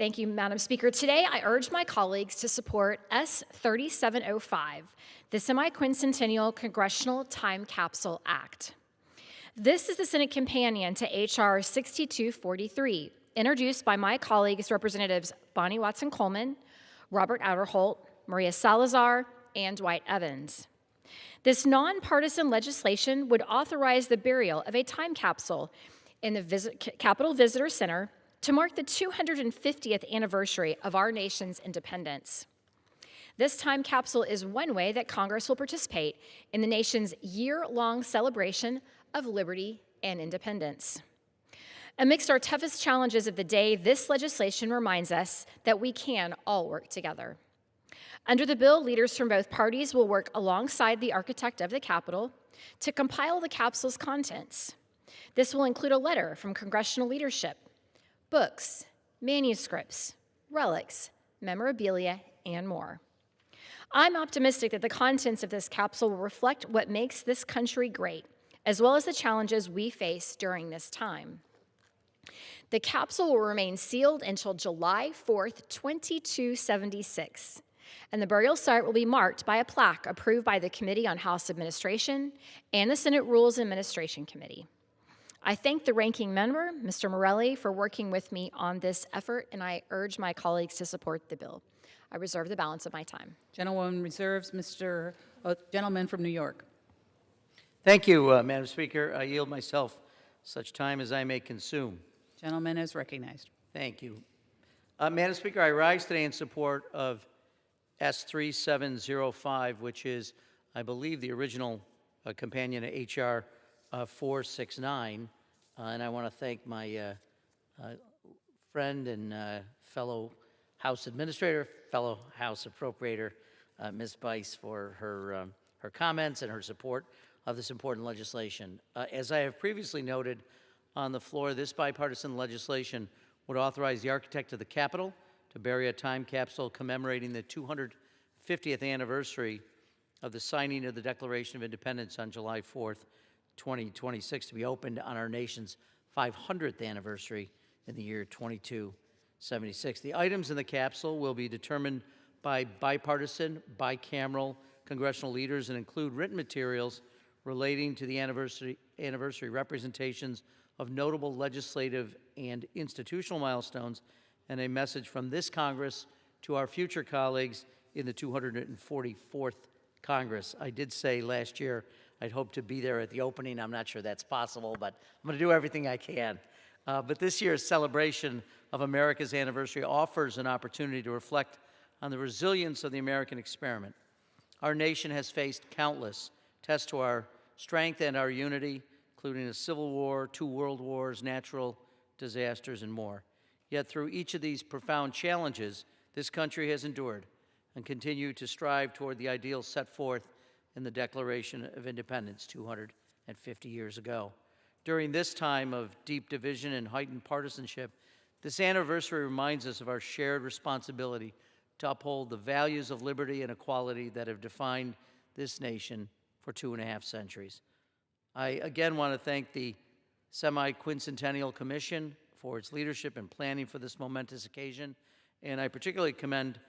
Thank you, Madam Speaker. Today, I urge my colleagues to support S 3705, the Semi-Quincentennial Congressional Time Capsule Act. This is the Senate companion to H.R. 6243, introduced by my colleagues, Representatives Bonnie Watson-Coleman, Robert Outerholt, Maria Salazar, and Dwight Evans. This nonpartisan legislation would authorize the burial of a time capsule in the Capitol Visitor Center to mark the 250th anniversary of our nation's independence. This time capsule is one way that Congress will participate in the nation's year-long celebration of liberty and independence. Amidst our toughest challenges of the day, this legislation reminds us that we can all work together. Under the bill, leaders from both parties will work alongside the architect of the Capitol to compile the capsule's contents. This will include a letter from congressional leadership, books, manuscripts, relics, memorabilia, and more. I'm optimistic that the contents of this capsule will reflect what makes this country great, as well as the challenges we face during this time. The capsule will remain sealed until July 4th, 2276, and the burial site will be marked by a plaque approved by the Committee on House Administration and the Senate Rules and Administration Committee. I thank the ranking member, Mr. Morelli, for working with me on this effort, and I urge my colleagues to support the bill. I reserve the balance of my time. Gentlewoman reserves. Gentleman from New York. Thank you, Madam Speaker. I yield myself such time as I may consume. Gentleman is recognized. Thank you. Madam Speaker, I rise today in support of S 3705, which is, I believe, the original companion to H.R. 469, and I want to thank my friend and fellow House Administrator, fellow House Appropriator, Ms. Bice, for her comments and her support of this important legislation. As I have previously noted on the floor, this bipartisan legislation would authorize the architect of the Capitol to bury a time capsule commemorating the 250th anniversary of the signing of the Declaration of Independence on July 4th, 2026, to be opened on our nation's 500th anniversary in the year 2276. The items in the capsule will be determined by bipartisan, bicameral congressional leaders and include written materials relating to the anniversary representations of notable legislative and institutional milestones, and a message from this Congress to our future colleagues in the 244th Congress. I did say last year I'd hope to be there at the opening. I'm not sure that's possible, but I'm going to do everything I can. But this year's celebration of America's anniversary offers an opportunity to reflect on the resilience of the American experiment. Our nation has faced countless tests to our strength and our unity, including a civil war, 2 world wars, natural disasters, and more. Yet through each of these profound challenges, this country has endured and continued to strive toward the ideals set forth in the Declaration of Independence 250 years ago. During this time of deep division and heightened partisanship, this anniversary reminds us of our shared responsibility to uphold the values of liberty and equality that have defined this nation for 2.5 centuries. I again want to thank the Semi-Quincentennial Commission for its leadership and planning for this momentous occasion, and I particularly commend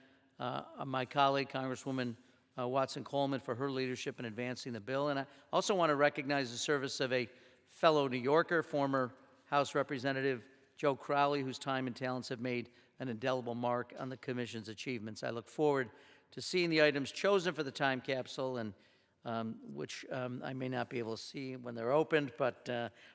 my colleague, Congresswoman Watson-Coleman, for her leadership in advancing the bill. And I also want to recognize the service of a fellow New Yorker, former House Representative Joe Crowley, whose time and talents have made an indelible mark on the Commission's achievements. I look forward to seeing the items chosen for the time capsule, and which I may not be able to see when they're opened, but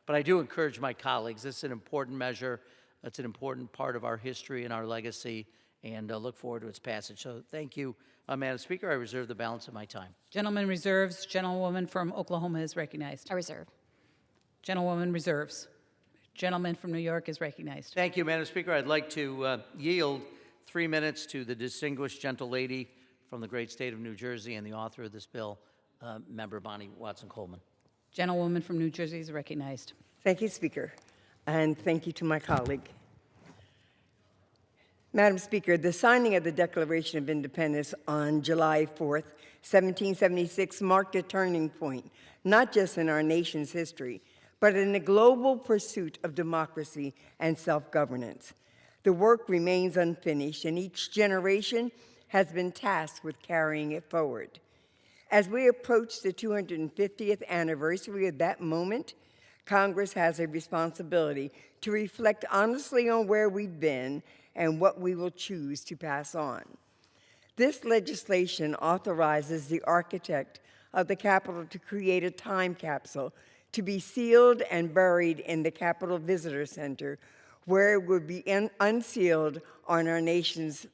I do encourage my colleagues. This is an important measure. It's an important part of our history and our legacy, and look forward to its passage. So thank you, Madam Speaker. I reserve the balance of my time. Gentleman reserves. Gentlewoman from Oklahoma is recognized. I reserve. Gentlewoman reserves. Gentleman from New York is recognized. Thank you, Madam Speaker. I'd like to yield 3 minutes to the distinguished gentle lady from the great state of New Jersey and the author of this bill, Member Bonnie Watson-Coleman. Gentlewoman from New Jersey is recognized. Thank you, Speaker, and thank you to my colleague. Madam Speaker, the signing of the Declaration of Independence on July 4th, 1776 marked a turning point, not just in our nation's history, but in the global pursuit of democracy and self-governance. The work remains unfinished, and each generation has been tasked with carrying it forward. As we approach the 250th anniversary of that moment, Congress has a responsibility to reflect honestly on where we've been and what we will choose to pass on. This legislation authorizes the architect of the Capitol to create a time capsule to be sealed and buried in the Capitol Visitor Center, where it would be unsealed on our nation's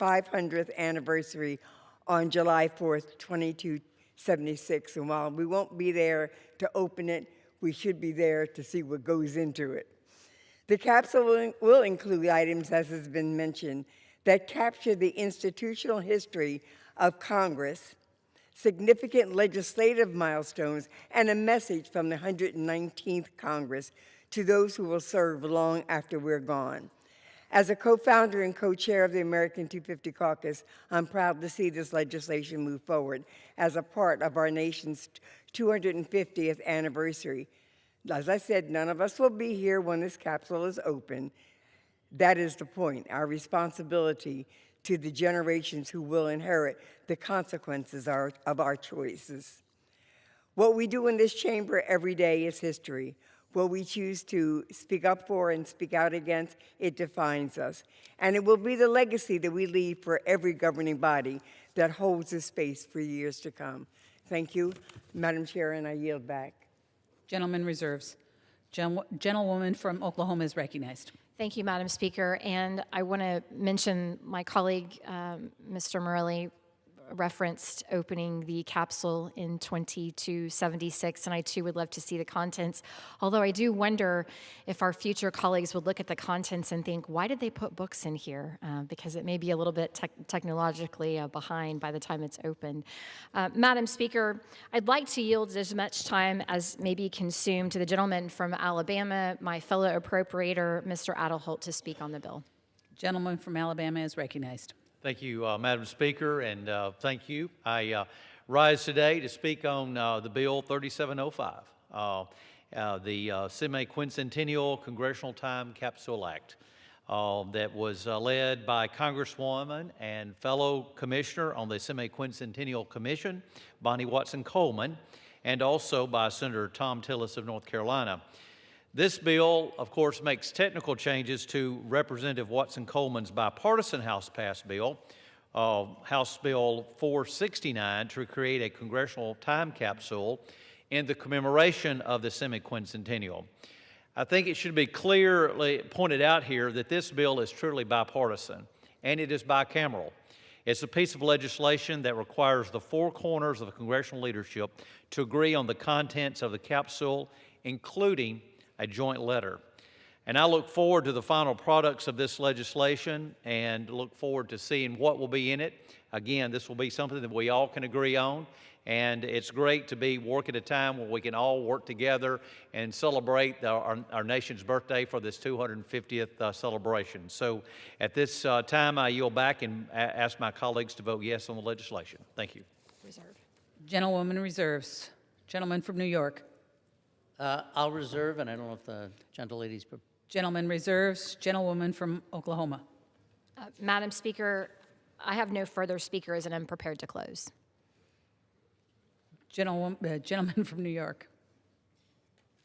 500th anniversary on July 4th, 2276. And while we won't be there to open it, we should be there to see what goes into it. The capsule will include items, as has been mentioned, that capture the institutional history of Congress, significant legislative milestones, and a message from the 119th Congress to those who will serve long after we're gone. As a co-founder and co-chair of the American 250 Caucus, I'm proud to see this legislation move forward as a part of our nation's 250th anniversary. As I said, none of us will be here when this capsule is open. That is the point, our responsibility to the generations who will inherit the consequences of our choices. What we do in this chamber every day is history. What we choose to speak up for and speak out against, it defines us. And it will be the legacy that we leave for every governing body that holds this space for years to come. Thank you, Madam Chair, and I yield back. Gentleman reserves. Gentlewoman from Oklahoma is recognized. Thank you, Madam Speaker. And I want to mention my colleague, Mr. Morelli, referenced opening the capsule in 2276, and I too would love to see the contents. Although I do wonder if our future colleagues would look at the contents and think, why did they put books in here? Because it may be a little bit technologically behind by the time it's opened. Madam Speaker, I'd like to yield as much time as may be consumed to the gentleman from Alabama, my fellow appropriator, Mr. Adelholt, to speak on the bill. Gentleman from Alabama is recognized. Thank you, Madam Speaker, and thank you. I rise today to speak on the Bill 3705, the Semi-Quincentennial Congressional Time Capsule Act that was led by Congresswoman and fellow Commissioner on the Semi-Quincentennial Commission, Bonnie Watson Coleman, and also by Senator Tom Tillis of North Carolina. This bill, of course, makes technical changes to Representative Watson Coleman's bipartisan House-passed bill, House Bill 469, to create a congressional time capsule in the commemoration of the semi-quincentennial. I think it should be clearly pointed out here that this bill is truly bipartisan, and it is bicameral. It's a piece of legislation that requires the four corners of the congressional leadership to agree on the contents of the capsule, including a joint letter. And I look forward to the final products of this legislation and look forward to seeing what will be in it. Again, this will be something that we all can agree on, and it's great to be working at a time where we can all work together and celebrate our nation's birthday for this 250th celebration. So at this time, I yield back and ask my colleagues to vote yes on the legislation. Thank you. Reserve. Gentlewoman reserves. Gentleman from New York. I'll reserve, and I don't know if the gentlelady's. Gentleman reserves. Gentlewoman from Oklahoma. Madam Speaker, I have no further speakers, and I'm prepared to close. Gentleman from New York.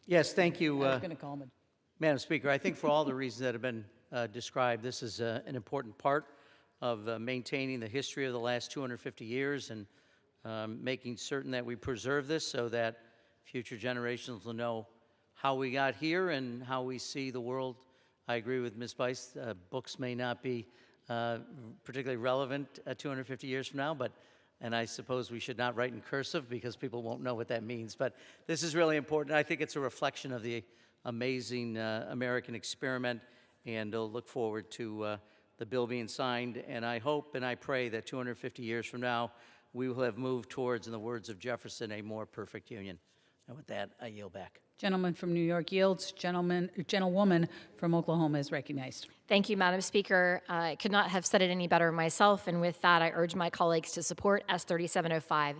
Yes, thank you, I was going to call him. Madam Speaker. I think for all the reasons that have been described, this is an important part of maintaining the history of the last 250 years and making certain that we preserve this so that future generations will know how we got here and how we see the world. I agree with Ms. Bice. Books may not be particularly relevant 250 years from now, and I suppose we should not write in cursive because people won't know what that means. But this is really important. I think it's a reflection of the amazing American experiment, and I'll look forward to the bill being signed. And I hope and I pray that 250 years from now, we will have moved towards, in the words of Jefferson, a more perfect union. And with that, I yield back. Gentleman from New York yields. Gentlewoman from Oklahoma is recognized. Thank you, Madam Speaker. I could not have said it any better myself, and with that, I urge my colleagues to support S 3705